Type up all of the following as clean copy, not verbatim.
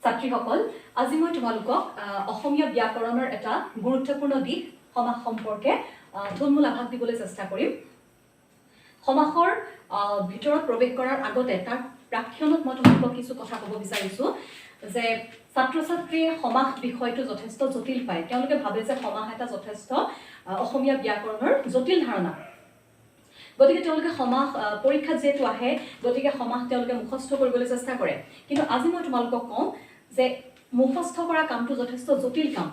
ছাত্ৰীসকল আজি মই তোমালোকক অসমীয়া ব্যাকৰণৰ এটা গুৰুত্বপূৰ্ণ দিশ সমাস সম্পৰ্কে থুলমূল আভাস দিবলৈ চেষ্টা কৰিম। সমাসৰ ভিতৰত প্ৰৱেশ কৰাৰ আগতে তাৰ প্ৰাক্ষণত মই তোমালোকক কিছু কথা ক'ব বিচাৰিছোঁ যে ছাত্ৰ-ছাত্ৰীয়ে সমাস বিষয়টো যথেষ্ট জটিল পায়। তেওঁলোকে ভাবে যে সমাস এটা যথেষ্ট অসমীয়া ব্যাকৰণৰ জটিল ধাৰণা। গতিকে তেওঁলোকে সমাস পৰীক্ষাত যেহেতু আহে গতিকে সমাস তেওঁলোকে মুখস্থ কৰিবলৈ চেষ্টা কৰে। কিন্তু আজি মই তোমালোকক কওঁ যে মুখস্থ কৰা কামটো যথেষ্ট জটিল কাম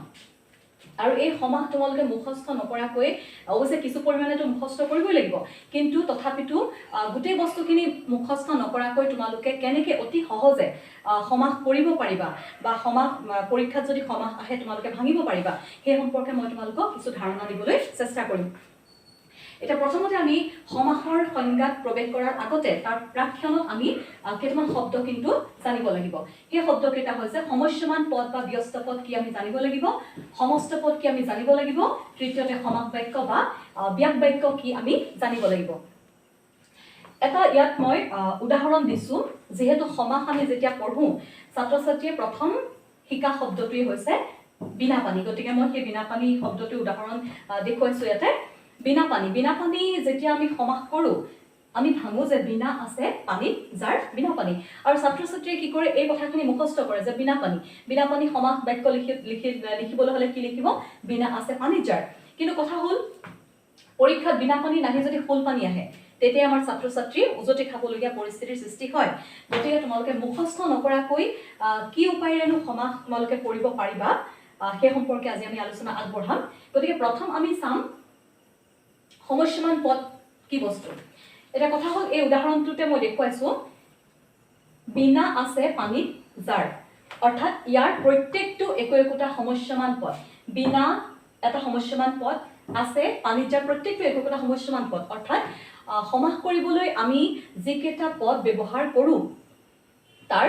আৰু এই সমাস তোমালোকে মুখস্থ নকৰাকৈ অৱশ্যে কিছু পৰিমাণেতো মুখস্থ কৰিবই লাগিব, কিন্তু তথাপিতো গোটেই বস্তুখিনি মুখস্থ নকৰাকৈ তোমালোকে কেনেকৈ অতি সহজে সমাস কৰিব পাৰিবা বা সমাস পৰীক্ষাত যদি সমাস আহে তোমালোকে ভাঙিব পাৰিবা সেই সম্পৰ্কে মই তোমালোকক কিছু ধাৰণা দিবলৈ চেষ্টা কৰিম। এটা প্ৰথমতে আমি সমাসৰ সংজ্ঞাত প্ৰৱেশ কৰাৰ আগতে তাৰ প্ৰাক্ষণত আমি কেইটামান শব্দ কিন্তু জানিব লাগিব। সেই শব্দকেইটা হৈছে সমস্যমান পদ বা ব্যস্ত পদ কি আমি জানিব লাগিব, সমস্ত পদ কি আমি জানিব লাগিব, তৃতীয়তে সমাস বাক্য বা ব্যাক বাক্য কি আমি জানিব লাগিব। এটা ইয়াত মই উদাহৰণ দিছোঁ, যিহেতু সমাস আমি যেতিয়া পঢ়োঁ ছাত্ৰ-ছাত্ৰীয়ে প্ৰথম শিকা শব্দটোৱেই হৈছে বিনা পানী। গতিকে মই সেই বিনা পানী শব্দটোৰ উদাহৰণ দেখুৱাইছোঁ ইয়াতে। বিনা পানী যেতিয়া আমি সমাস কৰোঁ আমি ভাঙো যে বিনা আছে পানীত যাৰ বিনা পানী, আৰু ছাত্ৰ-ছাত্ৰীয়ে কি কৰে এই কথাখিনি মুখস্থ কৰে যে বিনা পানী সমাস বাক্য লিখিবলৈ হ'লে কি লিখিব, বিনা আছে পানীত যাৰ। কিন্তু কথা হ'ল পৰীক্ষাত বিনা পানী নাহি যদি ফুল পানী আহে তেতিয়া আমাৰ ছাত্ৰ-ছাত্ৰীৰ উজতি খাবলগীয়া পৰিস্থিতিৰ সৃষ্টি হয়। গতিকে তোমালোকে মুখস্থ নকৰাকৈ কি উপায়েৰেনো সমাস তোমালোকে কৰিব পাৰিবা সেই সম্পৰ্কে আজি আমি আলোচনা আগবঢ়াম। গতিকে প্ৰথম আমি চাম সমস্যমান পদ কি বস্তু। এটা কথা হ'ল এই উদাহৰণটোতে মই দেখুৱাইছোঁ বিনা আছে পানীত যাৰ, অৰ্থাৎ ইয়াৰ প্ৰত্যেকটো একোটা সমস্যমান পদ। বিনা এটা সমস্যমান পদ, আছে পানীত যাৰ প্ৰত্যেকটো একোটা সমস্যমান পদ। অৰ্থাৎ সমাস কৰিবলৈ আমি যিকেইটা পদ ব্যৱহাৰ কৰোঁ তাৰ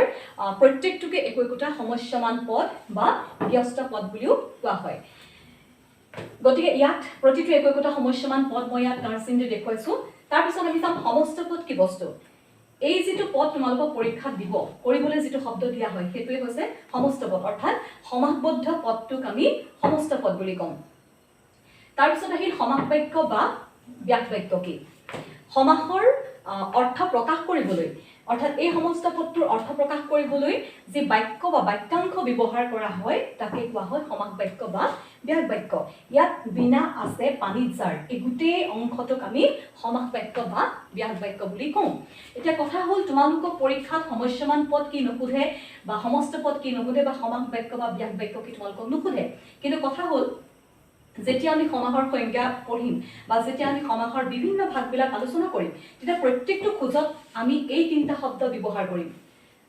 প্ৰত্যেকটোকে একোটা সমস্যমান পদ বা ব্যস্ত পদ বুলিও কোৱা হয়। গতিকে ইয়াত প্ৰতিটো একোটা সমস্যমান পদ মই ইয়াত নাৰ্চিং দি দেখুৱাইছোঁ। তাৰপিছত আমি চাম সমস্ত পদ কি বস্তু। এই যিটো পদ তোমালোকক পৰীক্ষাত দিব কৰিবলৈ যিটো শব্দ দিয়া হয় সেইটোৱে হৈছে সমস্ত পদ, অৰ্থাৎ সমাসবদ্ধ পদটোক আমি সমস্ত পদ বুলি কওঁ। তাৰপিছত আহিল সমাস বাক্য বা ব্যাক বাক্য কি। সমাসৰ অৰ্থ প্ৰকাশ কৰিবলৈ, অৰ্থাৎ এই সমস্ত পদটোৰ অৰ্থ প্ৰকাশ কৰিবলৈ যি বাক্য বা বাক্যাংশ ব্যৱহাৰ কৰা হয় তাকে কোৱা হয় সমাস বাক্য বা ব্যাক বাক্য। ইয়াত বিনা আছে পানীত যাৰ এই গোটেই অংশটোক আমি সমাস বাক্য বা ব্যাক বাক্য বুলি কওঁ। এতিয়া কথা হ'ল তোমালোকক পৰীক্ষাত সমস্যমান পদ কি নুসুধে বা সমস্ত পদ কি নুসুধে বা সমাস বাক্য বা ব্যাক বাক্য কি তোমালোকক নুসুধে, কিন্তু কথা হ'ল যেতিয়া আমি সমাসৰ সংজ্ঞা পঢ়িম বা যেতিয়া আমি সমাসৰ বিভিন্ন ভাগবিলাক আলোচনা কৰিম তেতিয়া প্ৰত্যেকটো খোজত আমি এই তিনিটা শব্দ ব্যৱহাৰ কৰিম।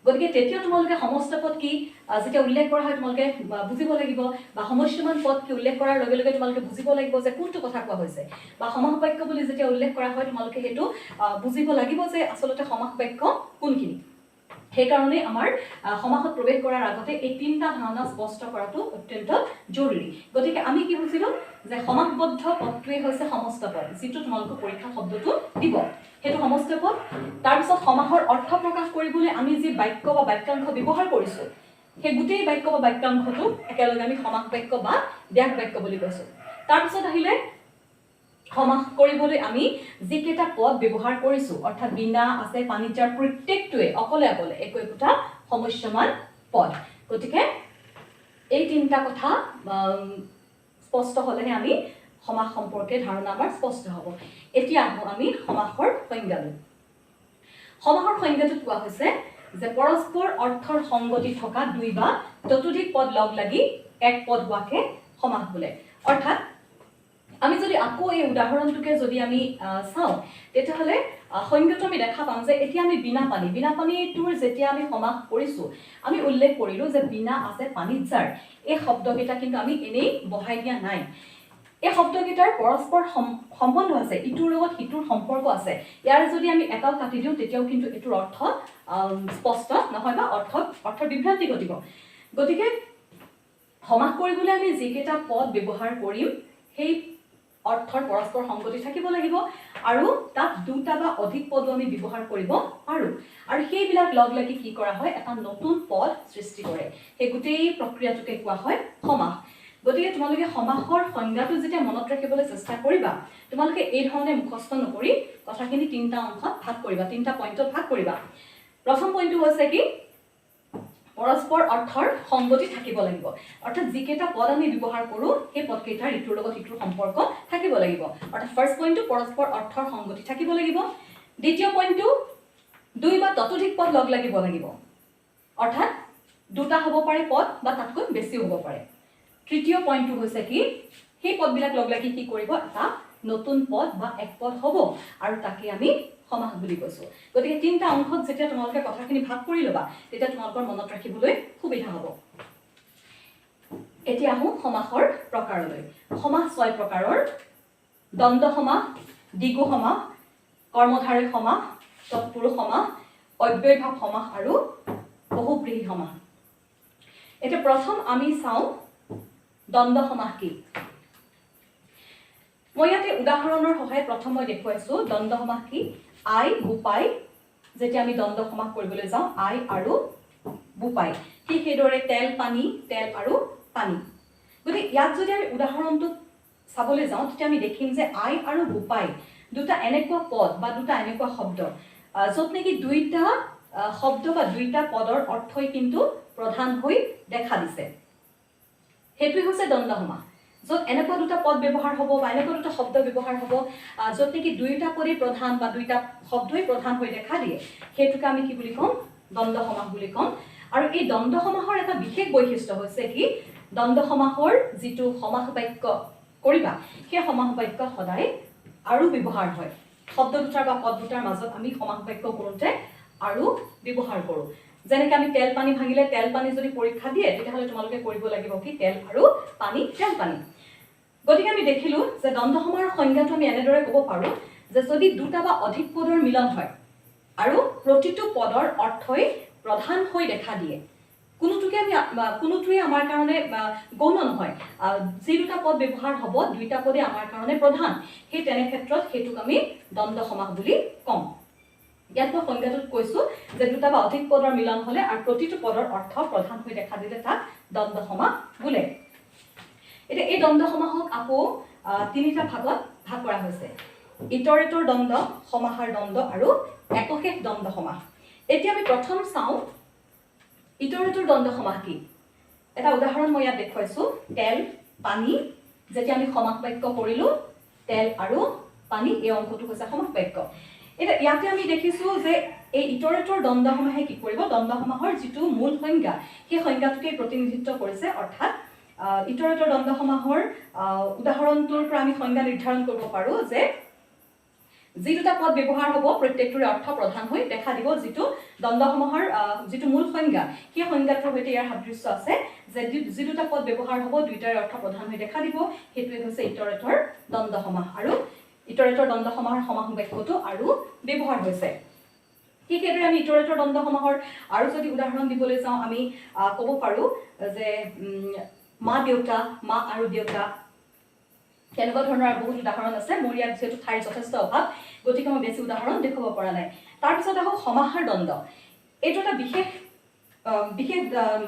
গতিকে তেতিয়া তোমালোকে সমস্ত পদ কি যেতিয়া উল্লেখ কৰা হয় তোমালোকে বুজিব লাগিব, বা সমস্যমান পদ কি উল্লেখ কৰাৰ লগে লগে তোমালোকে বুজিব লাগিব যে কোনটো কথা কোৱা হৈছে, বা সমাস বাক্য বুলি যেতিয়া উল্লেখ কৰা হয় তোমালোকে সেইটো বুজিব লাগিব যে আচলতে সমাস বাক্য কোনখিনি। সেইকাৰণে আমাৰ সমাসত প্ৰৱেশ কৰাৰ আগতে এই তিনিটা ধাৰণা স্পষ্ট কৰাটো অত্যন্ত জৰুৰী। গতিকে আমি কি বুজিলোঁ যে সমাসবদ্ধ পদটোৱে হৈছে সমস্ত পদ, যিটো তোমালোকক পৰীক্ষা শব্দটো দিব সেইটো সমস্ত পদ। তাৰপিছত সমাসৰ অৰ্থ প্ৰকাশ কৰিবলৈ আমি যি বাক্য বা বাক্যাংশ ব্যৱহাৰ কৰিছোঁ সেই গোটেই বাক্য বা বাক্যাংশটো একেলগে আমি সমাস বাক্য বা ব্যাক বাক্য বুলি কৈছোঁ। তাৰপিছত আহিলে সমাস কৰিবলৈ আমি যিকেইটা পদ ব্যৱহাৰ কৰিছোঁ, অৰ্থাৎ বিনা আছে পানীত যাৰ প্ৰত্যেকটোৱে অকলে অকলে একোটা সমস্যমান পদ। গতিকে এই তিনিটা কথা স্পষ্ট হ'লেহে আমি সমাস সম্পৰ্কে ধাৰণা আমাৰ স্পষ্ট হ'ব। এতিয়া আহোঁ আমি সমাসৰ সংজ্ঞালৈ। সমাসৰ সংজ্ঞাটোত কোৱা হৈছে যে পৰস্পৰ অৰ্থৰ সংগতি থকা দুই বা ততোধিক পদ লগ লাগি এক পদ হোৱাকে সমাস বোলে। অৰ্থাৎ আমি যদি আকৌ এই উদাহৰণটোকে যদি আমি চাওঁ তেতিয়াহ'লে সংজ্ঞাটো আমি দেখা পাম যে এতিয়া আমি বিনা পানীটোৰ যেতিয়া আমি সমাস কৰিছোঁ আমি উল্লেখ কৰিলোঁ যে বিনা আছে পানীত যাৰ। এই শব্দকেইটা কিন্তু আমি এনেই বহাই দিয়া নাই, এই শব্দকেইটাৰ পৰস্পৰ সম্বন্ধ আছে, ইটোৰ লগত সিটোৰ সম্পৰ্ক আছে। ইয়াৰ যদি আমি এটাও কাটি দিওঁ তেতিয়াও কিন্তু এইটোৰ অৰ্থ স্পষ্ট নহয় বা অৰ্থৰ বিভ্ৰান্তি ঘটিব। গতিকে সমাস কৰিবলৈ আমি যিকেইটা পদ ব্যৱহাৰ কৰিম সেই অৰ্থৰ পৰস্পৰ সংগতি থাকিব লাগিব আৰু তাত দুটা বা অধিক পদো আমি ব্যৱহাৰ কৰিব পাৰোঁ আৰু সেইবিলাক লগ লাগি কি কৰা হয় এটা নতুন পদ সৃষ্টি কৰে সেই গোটেই প্ৰক্ৰিয়াটোকে কোৱা হয় সমাস গতিকে তোমালোকে সমাসৰ সংজ্ঞাটো যেতিয়া মনত ৰাখিবলৈ চেষ্টা কৰিবা তোমালোকে এই ধৰণে মুখস্থ নকৰি কথাখিনি তিনিটা অংশত ভাগ কৰিবা তিনিটা পইণ্টত ভাগ কৰিবা প্ৰথম পইণ্টটো হৈছে কি পৰস্পৰ অৰ্থৰ সংগতি থাকিব লাগিব অৰ্থাৎ যিকেইটা পদ আমি ব্যৱহাৰ কৰোঁ সেই পদকেইটাৰ ইটোৰ লগত ইটোৰ সম্পৰ্ক থাকিব লাগিব অৰ্থাৎ ফাৰ্ষ্ট পইণ্টটো পৰস্পৰ অৰ্থৰ সংগতি থাকিব লাগিব দ্বিতীয় পইণ্টটো দুই বা ততোধিক পদ লগ লাগিব লাগিব অৰ্থাৎ দুটা হ'ব পাৰে পদ বা তাতকৈ বেছিও হ'ব পাৰে তৃতীয় পইণ্টটো হৈছে কি সেই পদবিলাক লগ লাগি কি কৰিব এটা নতুন পদ বা এক পদ হ'ব আৰু তাকে আমি সমাস বুলি কৈছো গতিকে তিনিটা অংশত যেতিয়া তোমালোকে কথাখিনি ভাগ কৰি ল'বা তেতিয়া তোমালোকৰ মনত ৰাখিবলৈ সুবিধা হ'ব এতিয়া আহোঁ সমাসৰ প্ৰকাৰলৈ সমাস 6 প্ৰকাৰৰ দ্বন্দ্ব সমাস দ্বিগু সমাস কৰ্মধাৰয় সমাস তৎপুৰুষ সমাস অব্যয়ভাৱ সমাস আৰু বহুব্ৰীহি সমাস এতিয়া প্ৰথম আমি চাওঁ দ্বন্দ্ব সমাস কি মই ইয়াতে উদাহৰণৰ সহায়ত প্ৰথম মই দেখুৱাইছো দ্বন্দ্ব সমাস কি আই বুপাই যেতিয়া আমি দ্বন্দ্ব সমাস কৰিবলৈ যাওঁ আই আৰু বুপাই ঠিক সেইদৰে তেল আৰু পানী গতিকে ইয়াত যদি আমি উদাহৰণটো চাবলৈ যাওঁ তেতিয়া আমি দেখিম যে আই আৰু বুপাই দুটা এনেকুৱা পদ বা দুটা এনেকুৱা শব্দ য'ত নেকি দুইটা শব্দ বা দুইটা পদৰ অৰ্থই কিন্তু প্ৰধান হৈ দেখা দিছে সেইটোৱে হৈছে দ্বন্দ্ব সমাস য'ত এনেকুৱা দুটা পদ ব্যৱহাৰ হ'ব বা এনেকুৱা দুটা শব্দ ব্যৱহাৰ হ'ব য'ত নেকি দুইটা পদেই প্ৰধান বা দুইটা শব্দই প্ৰধান হৈ দেখা দিয়ে সেইটোকে আমি কি বুলি ক'ম দ্বন্দ্ব সমাস বুলি ক'ম আৰু এই দ্বন্দ্ব সমাসৰ এটা বিশেষ বৈশিষ্ট্য হৈছে কি দ্বন্দ্ব সমাসৰ যিটো সমাস বাক্য কৰিবা সেই সমাস বাক্য সদায় আৰু ব্যৱহাৰ হয় শব্দ দুটাৰ বা পদ দুটাৰ মাজত আমি সমাস বাক্য কৰোঁতে আৰু ব্যৱহাৰ কৰোঁ যেনেকৈ আমি তেল পানী ভাঙিলে তেল পানী যদি পৰীক্ষা দিয়ে তেতিয়াহ'লে তোমালোকে কৰিব লাগিব কি তেল আৰু পানী তেল পানী গতিকে আমি দেখিলোঁ যে দ্বন্দ্ব সমাসৰ সংজ্ঞাটো আমি এনেদৰে ক'ব পাৰোঁ যে যদি দুটা বা অধিক পদৰ মিলন হয় আৰু প্ৰতিটো পদৰ অৰ্থই প্ৰধান হৈ দেখা দিয়ে কোনোটোৱে আমাৰ কাৰণে গৌণ নহয় যি দুটা পদ ব্যৱহাৰ হ'ব দুইটা পদে আমাৰ কাৰণে প্ৰধান সেই তেনে ক্ষেত্ৰত সেইটোক আমি দ্বন্দ্ব সমাস বুলি ক'ম ইয়াত মই সংজ্ঞাটোত কৈছোঁ যে দুটা বা অধিক পদৰ মিলন হ'লে আৰু প্ৰতিটো পদৰ অৰ্থ প্ৰধান হৈ দেখা দিলে তাক দ্বন্দ্ব সমাস বোলে এতিয়া এই দ্বন্দ্ব সমাসক আকৌ তিনিটা ভাগত ভাগ কৰা হৈছে ইতৰেতৰ দ্বন্দ্ব সমাহাৰ দ্বন্দ্ব আৰু একশেষ দ্বন্দ্ব সমাস এতিয়া আমি প্ৰথম চাওঁ ইতৰেতৰ দ্বন্দ্ব সমাস কি এটা উদাহৰণ মই ইয়াত দেখুৱাইছোঁ তেল পানী যেতিয়া আমি সমাস বাক্য কৰিলোঁ তেল আৰু পানী এই অংশটো হৈছে সমাস বাক্য এতিয়া ইয়াতে আমি দেখিছোঁ যে এই ইতৰেতৰ দ্বন্দ্ব সমাসে কি কৰিব দ্বন্দ্ব সমাসৰ যিটো মূল সংজ্ঞা সেই সংজ্ঞাটোকে প্ৰতিনিধিত্ব কৰিছে অৰ্থাৎ ইতৰেতৰ দ্বন্দ্ব সমাসৰ উদাহৰণটোৰ পৰা আমি সংজ্ঞা নিৰ্ধাৰণ কৰিব পাৰোঁ যে যি দুটা পদ ব্যৱহাৰ হ'ব প্ৰত্যেকটোৰে অৰ্থ প্ৰধান হৈ দেখা দিব যিটো দ্বন্দ্ব সমাসৰ যিটো মূল সংজ্ঞা সেই সংজ্ঞাটোৰ সৈতে ইয়াৰ সাদৃশ্য আছে যে যি দুটা পদ ব্যৱহাৰ হ'ব দুইটাৰে অৰ্থ প্ৰধান হৈ দেখা দিব সেইটোৱে হৈছে ইতৰেতৰ দ্বন্দ্ব সমাস আৰু ইতৰেতৰ দ্বন্দ্ব সমাসৰ সমাস বাক্যটো আৰু ব্যৱহাৰ হৈছে ঠিক সেইদৰে আমি ইতৰেতৰ দ্বন্দ্ব সমাসৰ আৰু যদি উদাহৰণ দিবলৈ যাওঁ আমি ক'ব পাৰোঁ যে মা দেউতা মা আৰু দেউতা তেনেকুৱা ধৰণৰ বহুত উদাহৰণ আছে মোৰ ইয়াত যিহেতু ঠাইৰ যথেষ্ট অভাৱ গতিকে মই বেছি উদাহৰণ দেখুৱাব পৰা নাই তাৰপিছত আহোঁ সমাহাৰ দ্বন্দ্ব এইটো এটা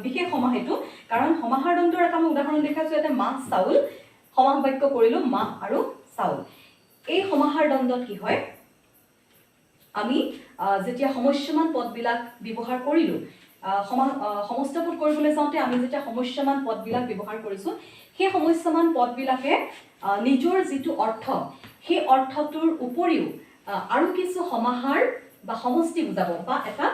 বিশেষ সমাস এইটো কাৰণ সমাহাৰ দ্বন্দ্বৰ এটা মই উদাহৰণ দেখাইছোঁ ইয়াতে মাহ চাউল সমাস বাক্য কৰিলোঁ মাহ আৰু চাউল এই সমাহাৰ দ্বন্দ্বত কি হয় আমি যেতিয়া সমস্যমান পদবিলাক ব্যৱহাৰ কৰিলোঁ সমস্ত পদ কৰিবলৈ যাওঁতে আমি যেতিয়া সমস্যমান পদবিলাক ব্যৱহাৰ কৰিছোঁ সেই সমস্যমান পদবিলাকে নিজৰ যিটো অৰ্থ সেই অৰ্থটোৰ উপৰিও আৰু কিছু সমাহাৰ বা সমষ্টি বুজাব বা এটা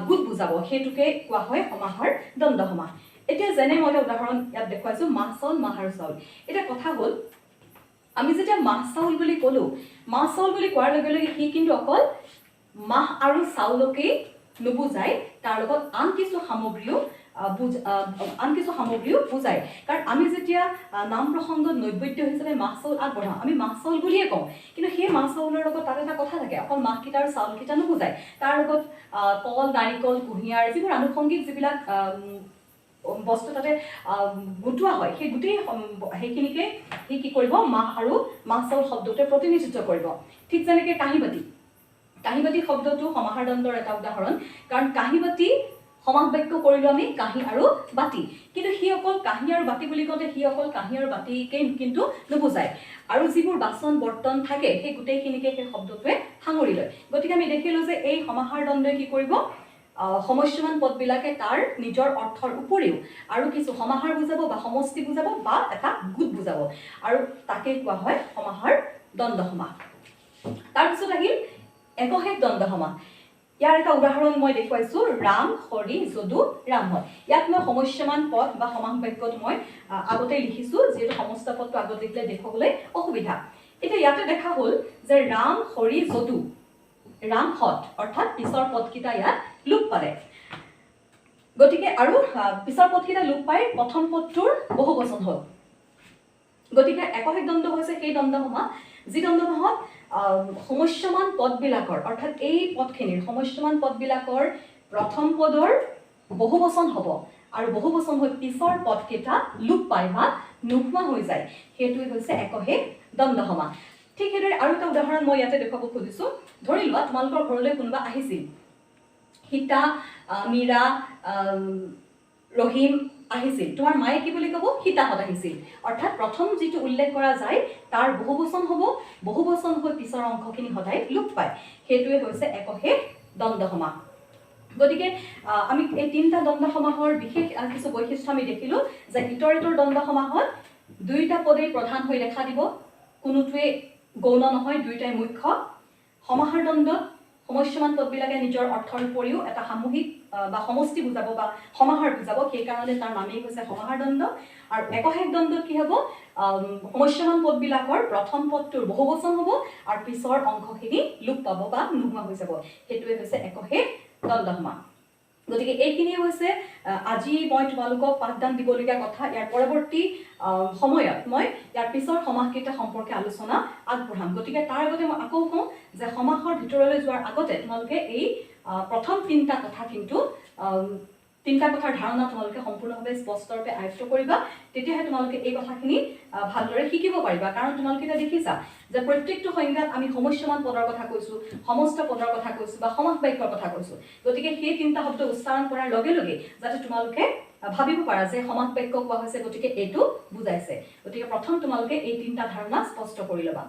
গোট বুজাব সেইটোকে কোৱা হয় সমাহাৰ দ্বন্দ্ব সমাস এতিয়া যেনে মই এটা উদাহৰণ ইয়াত দেখুৱাইছোঁ মাহ চাউল মাহ আৰু চাউল এতিয়া কথা হ'ল আমি যেতিয়া মাহ চাউল বুলি ক'লোঁ মাহ চাউল বুলি কোৱাৰ লগে লগে সি কিন্তু অকল মাহ আৰু চাউলকেই নুবুজায় তাৰ লগত আন কিছু সামগ্ৰীও বুজায় কাৰণ আমি যেতিয়া নাম প্ৰসংগত নৈবেদ্য হিচাপে মাহ চাউল আগবঢ়াওঁ আমি মাহ চাউল বুলিয়ে কওঁ কিন্তু সেই মাহ চাউলৰ লগত তাত এটা কথা থাকে অকল মাহকেইটা আৰু চাউলকেইটা নুবুজায় তাৰ লগত কল নাৰিকল কুঁহিয়াৰ যিবোৰ আনুষংগিক যিবিলাক বস্তু তাতে গোটোৱা হয় সেই গোটেই সেইখিনিকে সি কি কৰিব মাহ আৰু মাহ চাউল শব্দটোৱে প্ৰতিনিধিত্ব কৰিব ঠিক যেনেকৈ কাঁহী বাতি শব্দটো সমাহাৰ দণ্ডৰ এটা উদাহৰণ কাৰণ কাঁহী বাতি সমাস বাক্য কৰিলোঁ আমি কাঁহী আৰু বাতি কিন্তু সি অকল কাঁহী আৰু বাতি বুলি কওঁতে সি অকল কাঁহী আৰু বাতিকে কিন্তু নুবুজায় আৰু যিবোৰ বাচন বৰ্তন থাকে সেই গোটেইখিনিকে সেই শব্দটোৱে সাঙুৰি লয় গতিকে আমি দেখিলোঁ যে এই সমাহাৰ দণ্ডই কি কৰিব সমস্যমান পদবিলাকে তাৰ নিজৰ অৰ্থৰ উপৰিও আৰু কিছু সমাহাৰ বুজাব বা সমষ্টি বুজাব বা এটা গোট বুজাব আৰু তাকে কোৱা হয় সমাহাৰ দ্বন্দ্ব সমাস তাৰপিছত আহিল একশেষ দ্বন্দ্ব সমাস ইয়াৰ এটা উদাহৰণ মই দেখুৱাইছোঁ ৰাম হৰি যদু ৰামহত ইয়াত মই সমস্যমান পদ বা সমাস বাক্যত মই আগতে লিখিছোঁ যিহেতু সমস্ত পদটো আগত লিখিলে দেখুৱাবলৈ অসুবিধা এতিয়া ইয়াতে দেখা হ'ল যে ৰাম হৰি যদু ৰামহত অৰ্থাৎ পিছৰ পদকেইটা ইয়াত লোপ পালে গতিকে আৰু পিছৰ পদকেইটা লোপ পাই প্ৰথম পদটোৰ বহুবচন হ'ল গতিকে একশেষ দ্বন্দ্ব হৈছে সেই দ্বন্দ্ব সমাস যি দ্বন্দ্ব সমাসত সমস্যমান পদবিলাকৰ অৰ্থাৎ এই পদখিনিৰ সমস্যমান পদবিলাকৰ প্ৰথম পদৰ বহুবচন হ'ব আৰু বহুবচন হৈ পিছৰ পদকেইটা লোপ পায় বা নোহোৱা হৈ যায় সেইটোৱে হৈছে একশেষ দ্বন্দ্ব সমাস ঠিক সেইদৰে আৰু এটা উদাহৰণ মই ইয়াতে দেখুৱাব খুজিছোঁ ধৰি লোৱা তোমালোকৰ ঘৰলৈ কোনোবা আহিছিল সীতা মীৰা ৰহিম আহিছিল তোমাৰ মায়ে কি বুলি ক'ব সীতাহঁত আহিছিল অৰ্থাৎ প্ৰথম যিটো উল্লেখ কৰা যায় তাৰ বহুবচন হ'ব বহুবচন হৈ পিছৰ অংশখিনি সদায় লোপ পায় সেইটোৱে হৈছে একশেষ দ্বন্দ্ব সমাস গতিকে আমি এই তিনিটা দ্বন্দ্ব সমাসৰ বিশেষ কিছু বৈশিষ্ট্য আমি দেখিলোঁ যে ইতৰেতৰ দ্বন্দ্ব সমাসত দুয়োটা পদেই প্ৰধান হৈ দেখা দিব কোনোটোৱে গৌণ নহয় দুয়োটাই মুখ্য সমাহাৰ দ্বন্দ্বত সমস্যমান পদবিলাকে নিজৰ অৰ্থৰ উপৰিও এটা সামূহিক বা সমষ্টি বুজাব বা সমাহাৰ বুজাব সেইকাৰণে তাৰ নামেই হৈছে সমাহাৰ দ্বন্দ্ব আৰু একশেষ দ্বন্দ্বত কি হ'ব সমস্যমান পদবিলাকৰ প্ৰথম পদটোৰ বহুবচন হ'ব আৰু পিছৰ অংশখিনি লোপ পাব বা নোহোৱা হৈ যাব সেইটোৱে হৈছে একশেষ দ্বন্দ্ব সমাস গতিকে এইখিনিয়ে হৈছে আজি মই তোমালোকক পাঠদান দিবলগীয়া কথা ইয়াৰ পৰৱৰ্তী সময়ত মই ইয়াৰ পিছৰ সমাসকেইটা সম্পৰ্কে আলোচনা আগবঢ়াম গতিকে তাৰ আগতে মই আকৌ কওঁ যে সমাসৰ ভিতৰলৈ যোৱাৰ আগতে তোমালোকে এই প্ৰথম তিনিটা কথা কিন্তু তিনিটা কথাৰ ধাৰণা তোমালোকে সম্পূৰ্ণভাৱে স্পষ্টৰূপে আয়ত্ত কৰিবা তেতিয়াহে তোমালোকে এই কথাখিনি ভালদৰে শিকিব পাৰিবা কাৰণ তোমালোকে এটা দেখিছা যে প্ৰত্যেকটো সংজ্ঞাত আমি সমস্যমান পদৰ কথা কৈছোঁ সমস্ত পদৰ কথা কৈছোঁ বা সমাস বাক্যৰ কথা কৈছোঁ গতিকে সেই তিনিটা শব্দ উচ্চাৰণ কৰাৰ লগে লগে যাতে তোমালোকে ভাবিব পাৰা যে সমাস বাক্য কোৱা হৈছে গতিকে এইটো বুজাইছে গতিকে প্ৰথম তোমালোকে এই তিনিটা ধাৰণা স্পষ্ট কৰি ল'বা